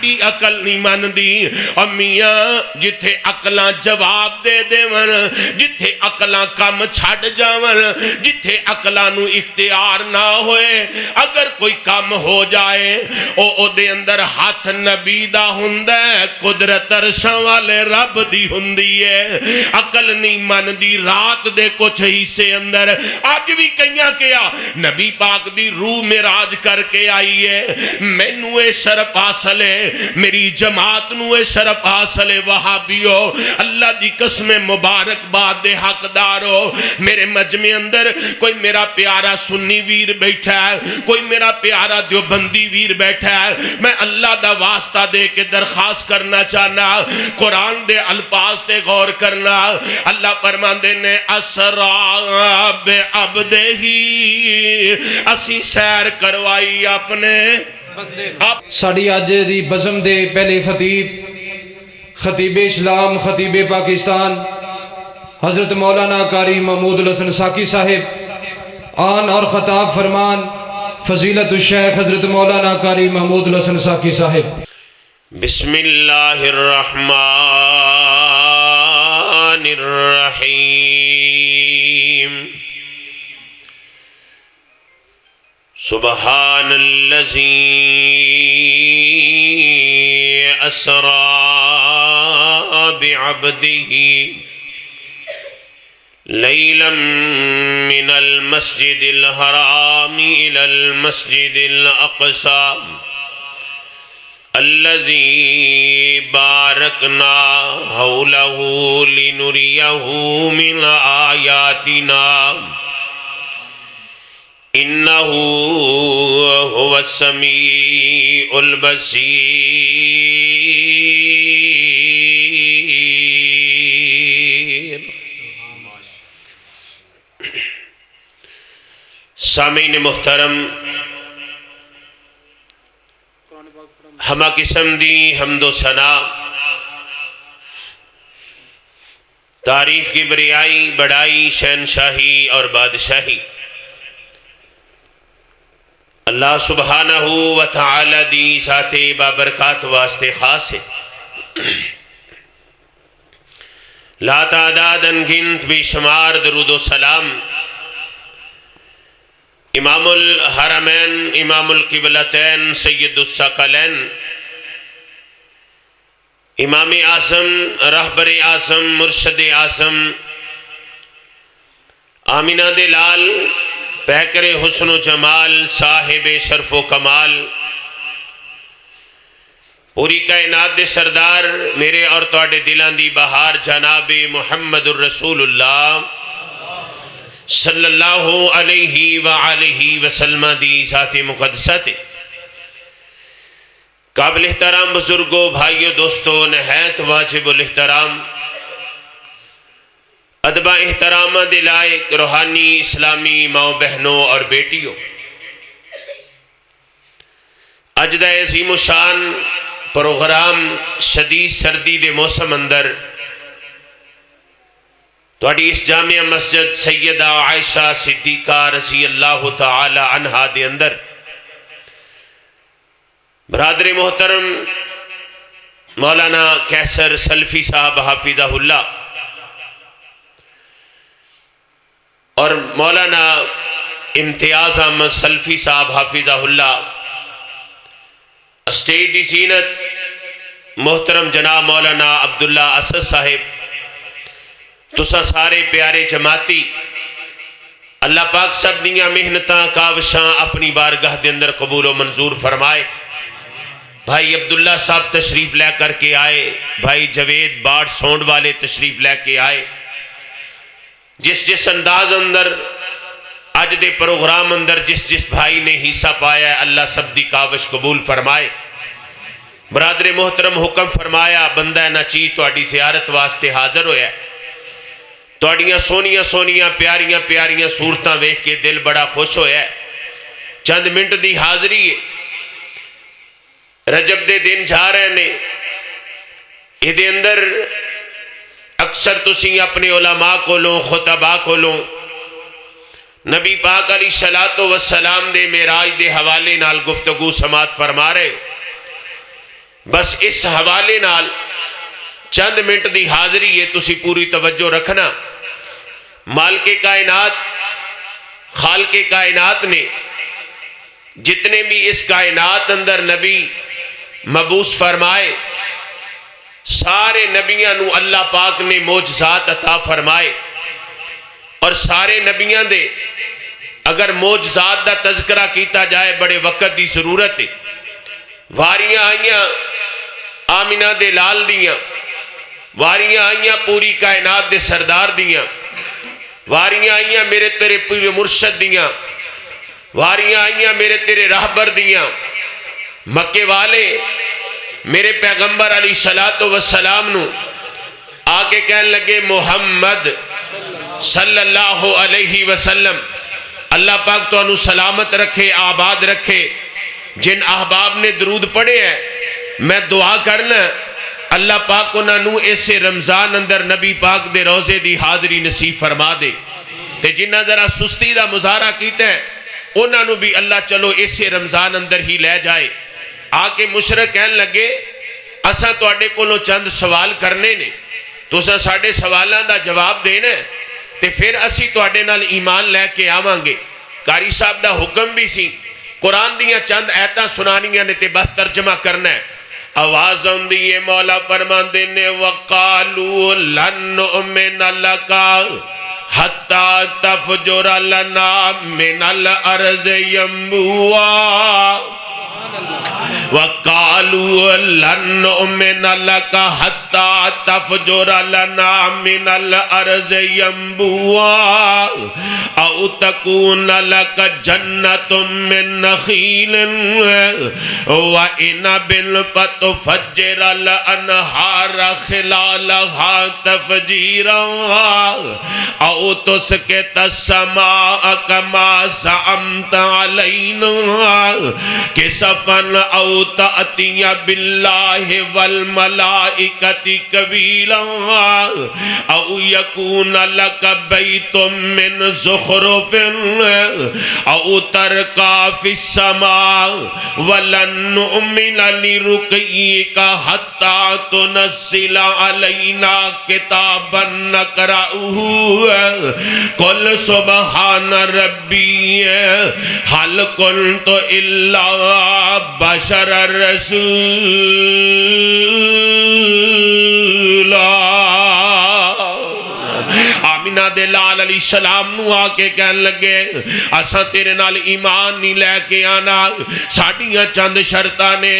ساڈی عقل نہیں من دی امیاں جتھے عقلاں جواب دے دیون جتھے عقلاں کم چھڈ جاون جتھے عقلاں نو اختیار نہ ہوئے اگر کوئی کم ہو جائے او دے اندر ہاتھ نبی دا ہوندا ہے قدرت عرشاں والے رب دی ہوندی ہے عقل نہیں من دی رات دے کچھ حصے اندر اج بھی کئیاں کیا نبی پاک دی روح معراج کر کے آئی ہے مینوں اے شرف حاصل ہے میری جماعت نو اے شرف حاصل ہے وہابیو اللہ دی قسم مبارک باد دے حقدار ہو میرے مجمع اندر کوئی میرا پیارا سنی ویر بیٹھا ہے کوئی میرا پیارا دیوبندی ویر بیٹھا ہے میں اللہ دا واسطہ دے کے درخواست کرنا چاہنا قرآن دے الفاظ تے غور کرنا اللہ فرماندے نے اسرا بے عبدہی اسی سیر کروائی اپنے ساڑی آج دی بزم دے پہلے خطیب اسلام خطیب پاکستان حضرت مولانا قاری محمود الحسن ساکی صاحب آن اور خطاب فرمان فضیلت الشیخ حضرت مولانا قاری محمود الحسن ساکی صاحب بسم اللہ الرحمن الرحیم سبحان الذی اسرا بعبدہ لیلا من المسجد الحرام الى المسجد الاقصى الذي باركنا حوله لنريه من آياتنا إنه هو السميع البصير سامعین محترم ہمہ قسم دی حمد و ثنا تعریف کی بریائی بڑائی شہنشاہی اور بادشاہی اللہ سبحانہ و تعالی دی ذات بابرکات واسطے خاص ہے لا تعداد انگنت بے شمار درود و سلام امام الحرمین امام القبلتین سید الثقلین امام اعظم رہبر اعظم مرشد اعظم آمینہ دلال پیکر حسن و جمال صاحب شرف و کمال پوری کائنات دے سردار میرے اور تواڈے دلان دی بہار جناب محمد الرسول اللہ صلی اللہ علیہ وآلہ وسلم دی ذات مقدسہ تے قابل احترام بزرگوں بھائیوں دوستوں نہایت واجب الاحترام ادبہ احترام دلائق روحانی اسلامی ماں بہنوں اور بیٹیوں اجدہ عظیم و شان پروگرام شدید سردی دے موسم اندر توڑی اس جامعہ مسجد سیدہ عائشہ صدیقہ رضی اللہ تعالی عنہا دے اندر برادر محترم مولانا کیسر سلفی صاحب حافظہ اللہ اور مولانا امتیاز احمد سلفی صاحب حافظہ اللہ اسٹیج دی زینت محترم جناب مولانا عبداللہ اسد صاحب تسا سارے پیارے جماعتی اللہ پاک سب دیاں محنتاں کاوشاں اپنی بارگاہ دے اندر قبول و منظور فرمائے بھائی عبداللہ صاحب تشریف لے کر کے آئے بھائی جوید باڑ سونڈ والے تشریف لے کے آئے جس انداز اندر آج دے پروگرام اندر جس بھائی نے حصہ پایا ہے اللہ سب دی کاوش قبول فرمائے برادر محترم حکم فرمایا بندہ نچی تواڈی زیارت واسطے حاضر ہویا ہے تواڈیاں سونیاں پیاریاں صورتاں ویکھ کے دل بڑا خوش ہویا ہے چند منٹ دی حاضری ہے رجب دے دن جا رہے نے یہ دے اندر اکثر تسی اپنے علماء کو لوں خطباء کو لوں نبی پاک علیہ السلام دے معراج دے حوالے نال گفتگو سماعت فرما رہے بس اس حوالے نال چند منٹ دی حاضری ہے، تسی پوری توجہ رکھنا۔ مالک کائنات، خالق کائنات نے جتنے بھی اس کائنات اندر نبی مبعوث فرمائے، سارے نبیاں نو اللہ پاک نے معجزات عطا فرمائے، اور سارے نبیاں دے اگر معجزات دا تذکرہ کیتا جائے بڑے وقت دی ضرورت ہے۔ واریاں آئیاں آمینہ دے لال دیاں، واریاں آئیاں پوری کائنات دے سردار دیاں، واریاں آئیاں میرے تیرے پیر مرشد دیاں، واریاں آئیاں میرے تیرے راہبر دیاں۔ مکے والے میرے پیغمبر علیہ السلام نو آکے کہنے لگے محمد صلی اللہ علیہ وسلم اللہ پاک تو انہوں سلامت رکھے، آباد رکھے۔ جن احباب نے درود پڑھے ہیں میں دعا کرنا اللہ پاک انہوں ایسے رمضان اندر نبی پاک دے روزے دی حاضری نصیب فرما دے، تے جنہ ذرا سستی دا مظاہرہ کیتا ہے انہوں بھی اللہ چلو ایسے رمضان اندر ہی لے جائے۔ آکے مشرک کہنے لگے اساں تو اڈے کولوں چند سوال کرنے نے، تو اساں ساڑھے سوالاں دا جواب دینا ہے تے پھر اسی تو اڈے نال ایمان لے کے آوانگے۔ قاری صاحب دا حکم بھی سی قرآن دیاں چند ایتاں سنانیاں نے تے بس ترجمہ کرنا ہے۔ آواز دیئے مولا فرماندے نے وَقَالُوا لَن نُؤْمِنَ لَكَ حَتَّى تَفْجُرَ لَنَا مِنَ الْأَرْضِ يَنبُوعًا وَقَالُوا لَن نُؤْمِنَ لَكَ حَتَّى تَفْجُرَ لَنَا مِنَ الْأَرْضِ يَنبُوعًا أَوْ تَكُونَ لَكَ جَنَّةٌ مِّن نَخِيلٍ وَإِنَبٍ فَتُفَجِّرَ الْأَنْهَارَ خِلَالَهَا تَفْجِيرًا أَوْ تُسْقِطَ السَّمَاءَ كَمَا زَعَمْتَ عَلَيْنَا كِسَفًا أَوْ تَأْتِيَ بِاللَّهِ وَالْمَلَائِكَةِ قَبِيلًا أَوْ يَكُونَ لَكَ بَيْتٌ مِّن زُخْرُفٍ أَوْ تَرْقَىٰ فِي السَّمَاءِ وَلَن نُؤْمِنَ لِرُقِيِّكَ حَتَّىٰ تُنَزِّلَ عَلَيْنَا كِتَابًا نَقْرَؤُهُ قُلْ سُبْحَانَ رَبِّيَ هَلْ كُنتُ إِلَّا بَشَرًا رَسُولًا۔ آمینہ دے لال علیہ السلام نو آکے کہن لگے اساں تیرے نال ایمان نہیں لے کے آنا، ساڑیاں چند شرطاں نے۔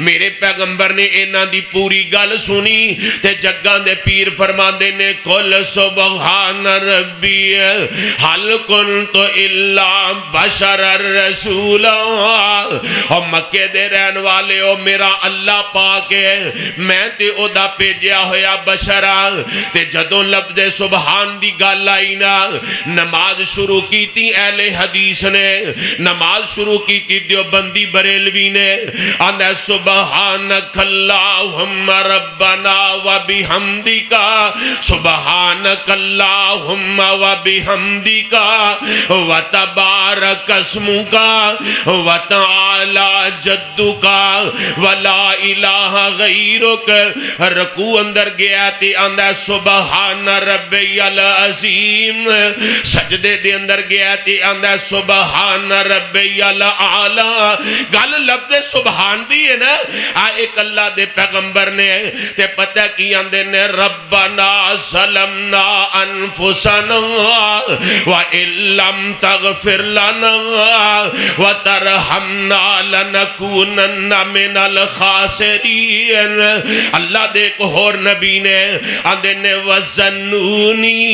میرے پیغمبر نے انہاں دی پوری گل سنی تے جگاں دے پیر فرماندے نے قل سبحان ربی حل کنت الا بشر الرسول۔ اور مکے دے رہن والے او میرا اللہ پاک ہے، میں تے او دا پیجیا ہویا بشرا۔ تے جدوں لفظ سبحان دی گل آئی نا، نماز شروع کی تھی اہل حدیث نے، نماز شروع کی تھی دیوبندی بریلوی نے، آندھا سبحانک اللہم ربنا و بحمدکا سبحانک اللہم و بحمدکا و تبارک اسمکا و تعالی جدکا و لا الہ غیرک۔ رکوع اندر گیا تھی آندھا سبحان ربی العظیم، سجدے دے اندر گیا تھی آندھا سبحان ربی العالی۔ گل لفظ سبحان دی ہے نا، ایک اللہ دے پیغمبر نے تے پتہ کی آندھے نے ربنا ظلمنا انفسنا وَإِن لَّمْ تَغْفِرْ لَنَا وَتَرْحَمْنَا لَنَكُونَنَّ مِنَ الْخَاسِرِينَ۔ اللہ دے ایک اور نبی نے آندھے نے وَظَنُّونِي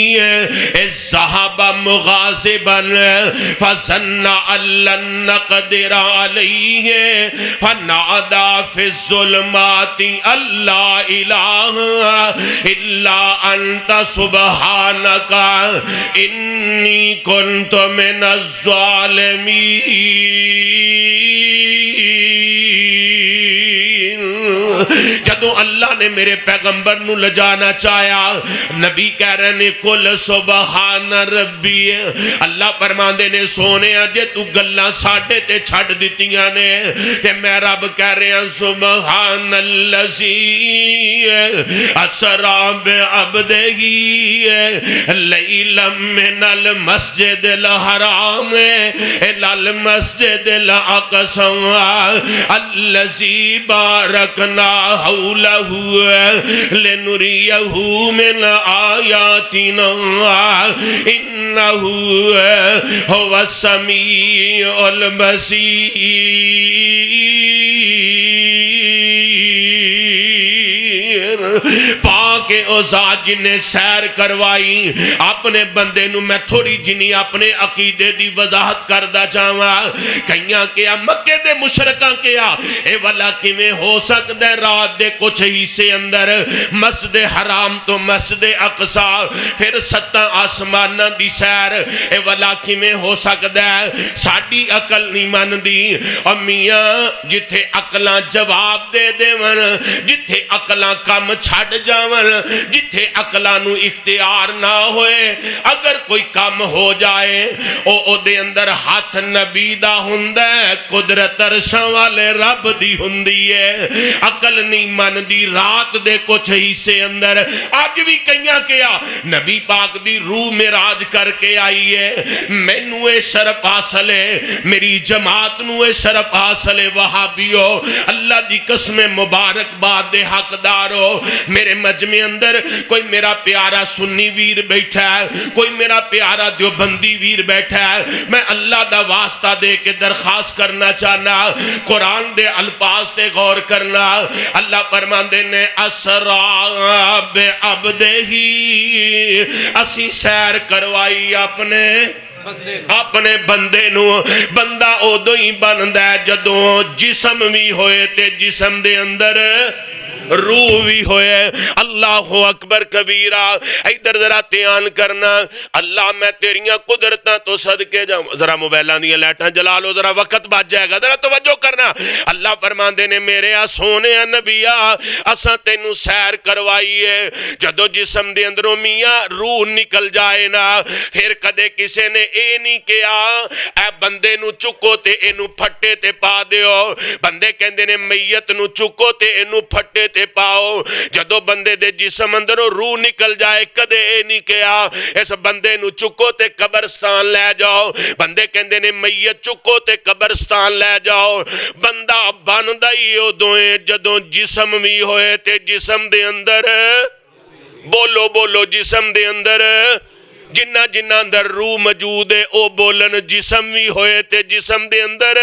إِذْ ذَهَبَ مُغَاضِبًا فَظَنَّ أَن لَّن نَّقْدِرَ عَلَيْهِ فَنَادَىٰ فِي الظُّلُمَاتِ أَن لَّا إِلَٰهَ إِلَّا أَنتَ سُبْحَانَكَ إِنِّي كُنتُ مِنَ الظَّالِمِينَ۔ جدو اللہ نے میرے پیغمبر نو لجانا چاہیا نبی کہہ رہے نے کل سبحان ربی اللہ فرماندے نے سونے جے تو گلاں ساڈے تے چھڈ دتیاں نے تے میں رب کہہ رہا سبحان الذی اسرا بعبدہ لیلا من المسجد الحرام الى المسجد الاقصى الذي باركنا حوله لنريه من آياتنا إنه هو السميع البصير پاک او ذات جن نے سیر کروائی اپنے بندے نو میں تھوڑی جنی اپنے عقیدے دی وضاحت کردہ چاہواں کئیاں کیا مکے دے مشرکاں کیا اے والا کیویں ہو سکتا ہے رات دے کچھ حصے اندر مسجد حرام تو مسجد اقصی پھر 7 آسماناں دی سیر اے والا کیویں ہو سکتا ہے ساڈی عقل نہیں مندی او میاں جتھے عقلاں جواب دے دیون جتھے عقلاں کم چھڈ جاون جتھے عقلاں نو اختیار نہ ہوئے اگر کوئی کام ہو جائے او دے اندر ہاتھ نبی دا ہوندا ہے قدرت عرشاں والے رب دی ہوندی ہے عقل نہیں مندی رات دے کچھ حصے اندر اج بھی کئیاں کیا نبی پاک دی روح معراج کر کے آئی ہے مینوں اے شرف حاصل ہے میری جماعت نو اے شرف حاصل ہے وہابیو اللہ دی قسم مبارک باد دے حقدار ہو میرے مجمع اندر کوئی میرا پیارا سنی ویر بیٹھا ہے کوئی میرا پیارا دیوبندی ویر بیٹھا ہے میں اللہ دا واسطہ دے کے درخواست کرنا چاہنا قرآن دے الفاظ تے غور کرنا اللہ فرماندے نے اسرا بعبدہ اسی سیر کروائی اپنے بندے نو بندہ ادو ہی بندا ہے جدوں جسم بھی ہوئے تے جسم دے اندر روح بھی ہوئے اللہ اکبر کبیرہ ادھر ذرا دھیان کرنا اللہ میں تیریاں قدرتاں تو صدقے جاؤں ذرا موبائلاں دیاں لائٹاں جلا لو ذرا وقت بچ جائے گا ذرا توجہ کرنا اللہ فرماندے نے میرے سونے نبیا اساں تینوں سیر کروائیے جدو جسم دے اندروں میاں روح نکل جائے نا پھر کدے کسے نے اے نہیں کیا اے بندے نو چکو تے اینو پھٹے تے پا دیو بندے کہندے نے میت نو چکو تے اینو پھٹے تے پاؤ جدو بندے دے جسم اندروں روح نکل جائے کدے اے نہیں کیا اس بندے نو چکو تے قبرستان لے جاؤ بندے کہندے نے میت چکو تے قبرستان لے جاؤ بندہ بندہ ہی ادویں جدوں جسم بھی ہوئے تے جسم دے اندر بولو بولو جسم دے اندر جنہ جنہ اندر روح موجود ہے او بولن جسم بھی ہوئے تے جسم دے اندر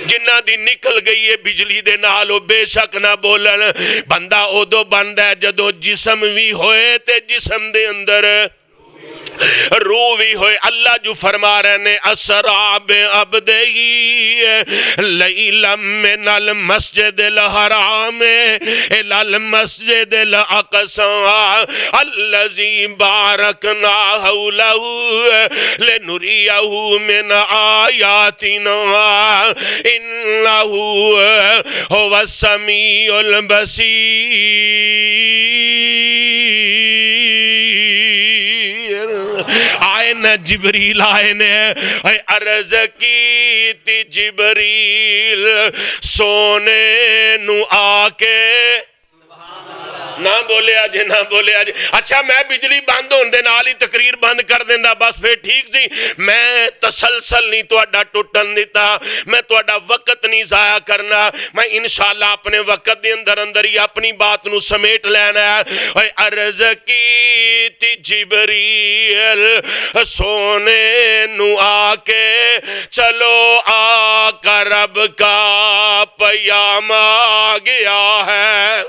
جنہ دی نکل گئی ہے بجلی دے نالو بے شک نہ بولن بندہ ادو بندہ ہے جدو جسم بھی ہوئے تے جسم دے اندر روح بھی ہوئے اللہ جو فرما رہے نے اسرا بعبدہ لیلا من المسجد الحرام الى المسجد الاقصى الذي باركنا حوله لنريه من آياتنا إنه هو السميع البصير آئے نہ جبریل آئے نے عرض کی تی جبریل سونے نو آکے نہ بولے آج نہ بولے آج اچھا میں بجلی بند ہون دے نال ہی تقریر بند کر دیندہ بس پھر ٹھیک سی میں تسلسل نہیں توڑا ٹوٹن دیتا میں توڑا وقت نہیں ضائع کرنا میں انشاءاللہ اپنے وقت دے اندر اندر ہی اپنی بات نو سمیٹ لینا ہے عرض کی تی جبریل سونے نو آکے چلو آقا رب کا پیام آ گیا ہے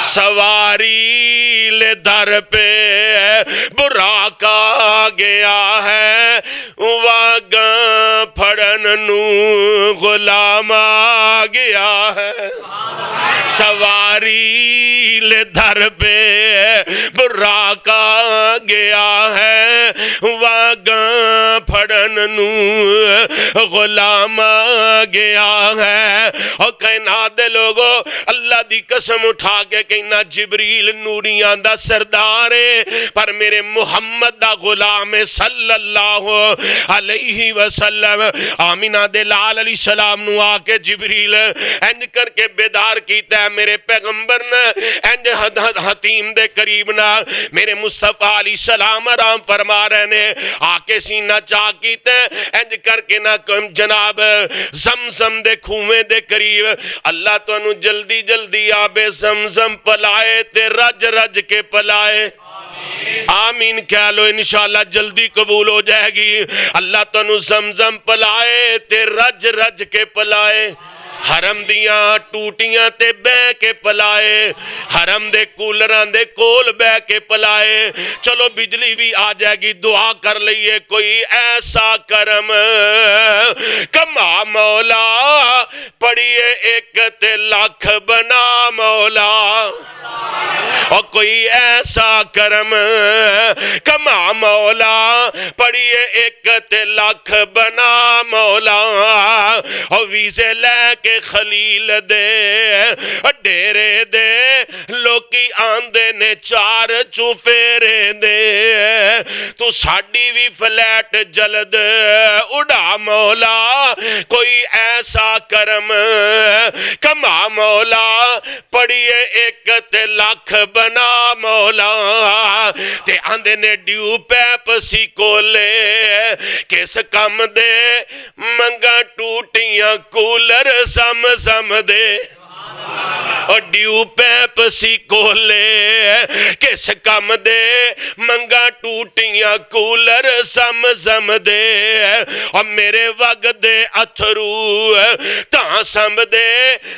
سواری لے در پہ براق آ گیا ہے واگاں پھڑن نو غلام آ گیا ہے سواری لے در پہ براق آ گیا ہے واگاں پھڑن نو غلام آ گیا ہے اور کائنات دے لوگو اللہ دی قسم اٹھا کے کہنا جبریل نوریاں دا سردار ہے پر میرے محمد دا غلام صلی اللہ علیہ وسلم آمینہ دے لال علیہ السلام نو آ کے جبریل انج کر کے بیدار کیتا ہے میرے پیغمبر نے انج حتیم دے قریب نہ میرے مصطفیٰ علیہ السلام آرام فرما رہے نے آ کے سینہ چاہ کیتا ہے انج کر کے نہ جناب زمزم دے کھویں دے قریب اللہ تو انو جلدی جلدی آب زمزم پلائے تے رج رج کے پلائے آمین کہہ لو انشاءاللہ جلدی قبول ہو جائے گی اللہ تو انو زمزم پلائے تے رج رج کے پلائے حرم دیاں ٹوٹیاں تے بے کے پلائے حرم دے کولران دے کول بے کے پلائے چلو بجلی بھی آ جائے گی دعا کر لئیے کوئی ایسا کرم کما مولا پڑھئے ایک تے لاکھ بنا مولا اور کوئی ایسا کرم کما مولا پڑھئے ایک تے لاکھ بنا مولا اور ویزے لے کے خلیل دے ڈیرے دے لوکی آندے نے چار چوفیرے دے تو ساڑی بھی فلیٹ جلد اڑا مولا کوئی ایسا کرم کما مولا پڑھئے ایک تے لاکھ بنا مولا تے آندے نے ڈیو پیپ سی کو لے کس کم دے منگا ٹوٹیاں کولر زم دے اور ڈیو پیپ سی کو لے کس کم دے منگا ٹوٹیاں کولر زم دے اور میرے وقت دے اتھرو تاں سم دے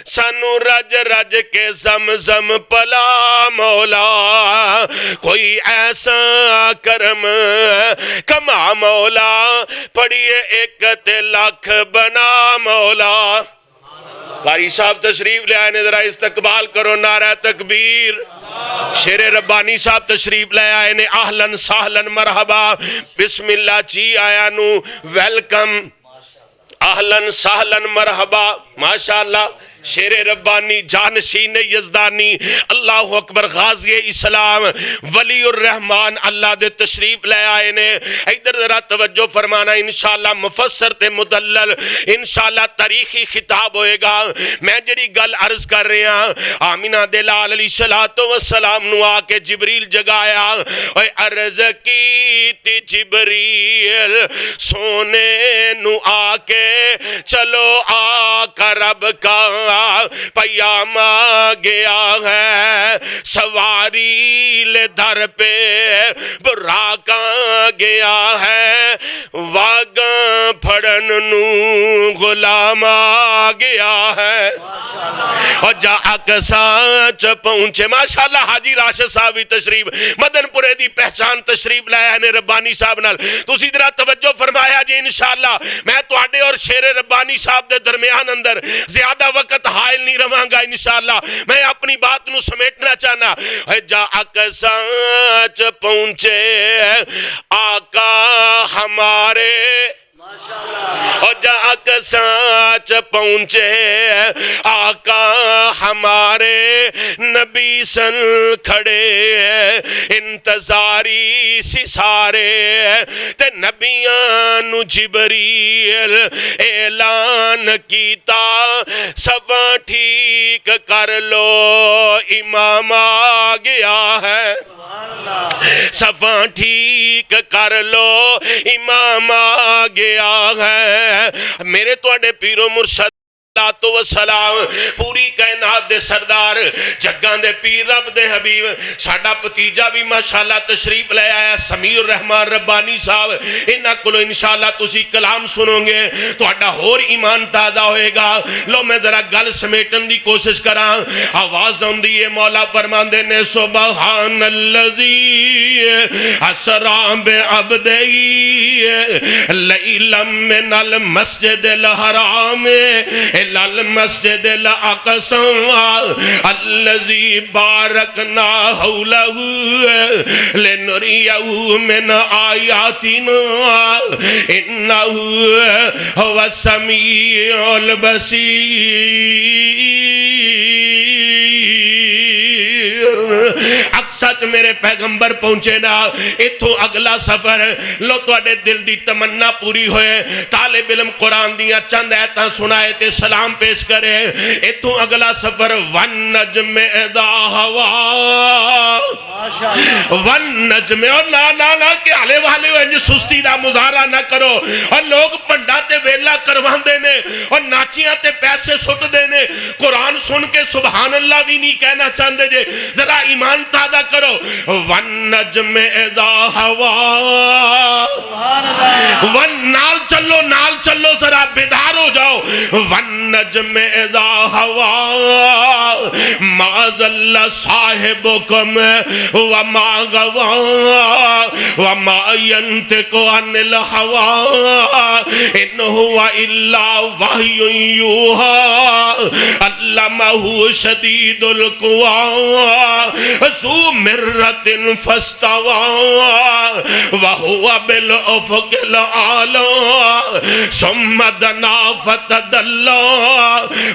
سانو رج رج کے زم پلا مولا کوئی ایسا کرم کما مولا پڑھئے ایک تے لاکھ بنا مولا قاری صاحب تشریف لے آئے نے ذرا استقبال کرو نعرہ تکبیر شیر ربانی صاحب تشریف لے آئے نے اہلاً سہلاً مرحبا بسم اللہ جی آیا نو ویلکم اہلاً سہلاً مرحبا ماشاءاللہ شیر ربانی جانشین یزدانی اللہ اکبر غازی اسلام ولی الرحمن اللہ دے تشریف لے آئے نے ادھر ذرا توجہ فرمانا انشاءاللہ مفسر تے مدلل انشاءاللہ تاریخی خطاب ہوئے گا میں جڑی گل عرض کر رہے ہیں آمینہ دلال علیہ السلام نو آ کے جبریل جگایا اور عرض کی تی جبریل سونے نو آ کے چلو آقا رب کا پیام آ گیا ہے سواری لے در پہ براق آ گیا ہے واگاں پھڑن نو غلام آ گیا ہے اور جا اکسانچ پہنچے ماشاءاللہ حاجی راشد صاحب بھی تشریف مدن پورے دی پہچان تشریف لائے ہیں ربانی صاحب نال تو اسی طرح توجہ فرمایا جی انشاءاللہ میں تو آڈے اور شیر ربانی صاحب دے درمیان اندر زیادہ وقت حائل نہیں رہاں گا انشاءاللہ میں اپنی بات نو سمیٹنا چاہنا جا اکسانچ پہنچے آقا ہمارے اور جا اکسانچ پہنچے آقا ہمارے نبی سن کھڑے انتظاری سی سارے تے نبیان جبریل اعلان کیتا سب ٹھیک کر لو امام آ گیا ہے صفاں ٹھیک کر لو امام آ گیا ہے میرے توڑے پیرو مرشد و سلام پوری کائنات دے سردار جگان دے پیر رب دے حبیب ساڑا پتیجہ بھی ماشاءاللہ تشریف لے آیا سمیع الرحمن ربانی صاحب انہا کلو انشاءاللہ تسی کلام سنوں گے تو اڈا ہور ایمان تازہ ہوئے گا لو میں ذرا گل سمیٹن دی کوشش کران آواز ہوں دیئے مولا فرمان دینے سبحان اللذی اسرام بے عبدی لیلم من المسجد الحرام الى المسجد الاقصى الذي باركنا حوله لنريه من آياتنا انه هو السميع البصير اقصى میرے پیغمبر پہنچے نا اتھو اگلا سفر لو تواڈے دل دی تمنا پوری ہوئے طالب علم قرآن دیا چند ایتاں سنائے تے سلام پیش کرے اتھو اگلا سفر والنجم اذا ہوا والنجم اور نا کہ آلے والے انج سستی دا مظاہرہ نہ کرو اور لوگ پنڈا تے ویلا کروان دینے اور ناچیاں تے پیسے سٹ دینے قرآن سن کے سبحان اللہ بھی نہیں کہنا چاندے جے ذرا ایمان تازہ کرو والنجم اذا ہوا نال چلو ذرا بیدار ہو جاؤ والنجم اذا ہوا ما ضل صاحبکم وما غوا وما ينطق عن الهوى ان هو الا وحي يوحى علمه شديد القوى ذو مرة فاستوى وهو بالأفق الأعلى ثم دنا فتدلى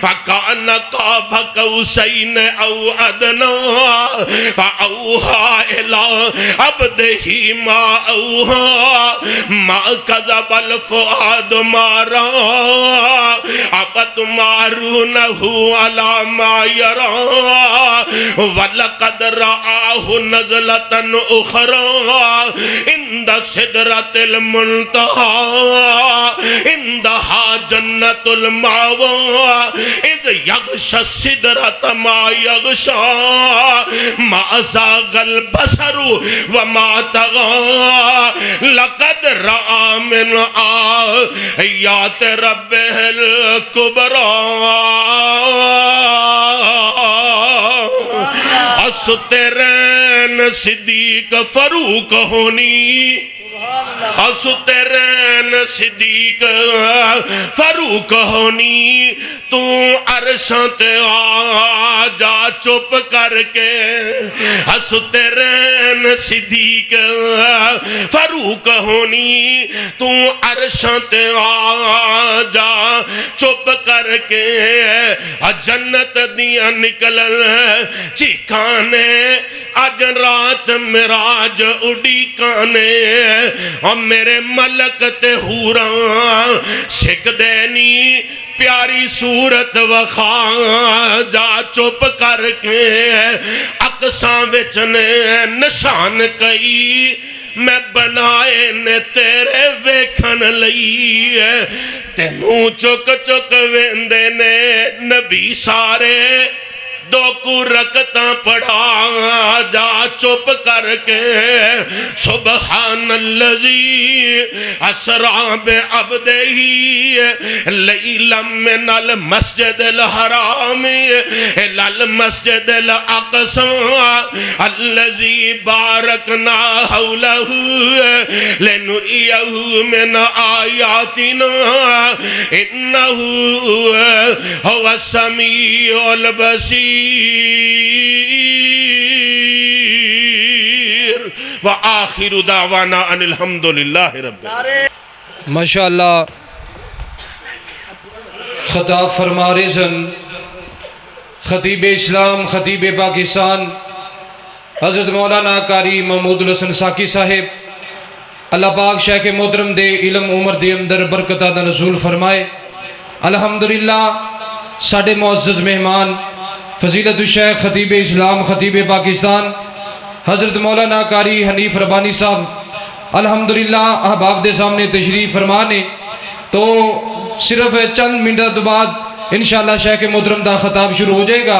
فكان قاب قوسين أو أدنى فأوحى إلى عبده ما أوحى ما كذب الفؤاد ما رأى أفتمارونه على ما يرى ولقد رآه نزلة أخرى عند سدرة المنتهى عندها جنة المأوى إذ يغشى السدرة ما يغشى ما زاغ البصر وما طغى لقد رأى من آيات ربه الكبرى اسطرین صدیق فاروق ہونی اسطرین صدیق فاروق ہونی تو عرشاں تے آ جا چپ کر کے اسطرین صدیق فاروق ہونی تو عرشاں تے آ جا چپ کر کے جنت دیا نکلن چیکانے آج رات مراج اڑی کانے اور میرے ملک تے حوراں سکھ دینی پیاری صورت وخا جا چپ کر کے اقصاں وچ نے نشان کئی میں بنائے نے تیرے ویکھن لئی تے منہ چک چک ویندے نے نبی سارے دو کو رکھتا پڑھا جا چپ کر کے سبحان اللذی اسرا بعبدہ لیلا من المسجد الحرام الى المسجد الاقصى الذي باركنا حوله لنريه من آياتنا انه هو السميع البصير وآخر دعوانا ان الحمدللہ رب ماشاءاللہ خطاب فرما رزن خطیب اسلام خطیب پاکستان حضرت مولانا قاری محمود الحسن ساکی صاحب اللہ پاک شیخ محترم دے علم عمر دے اندر برکتہ دا نزول فرمائے الحمدللہ ساڑھے معزز مہمان فضیلت الشیخ خطیب اسلام خطیب پاکستان حضرت مولانا قاری حنیف ربانی صاحب الحمدللہ احباب دے سامنے تشریف فرمانے تو صرف چند منٹ بعد انشاءاللہ شیخ محترم دا خطاب شروع ہو جائے گا.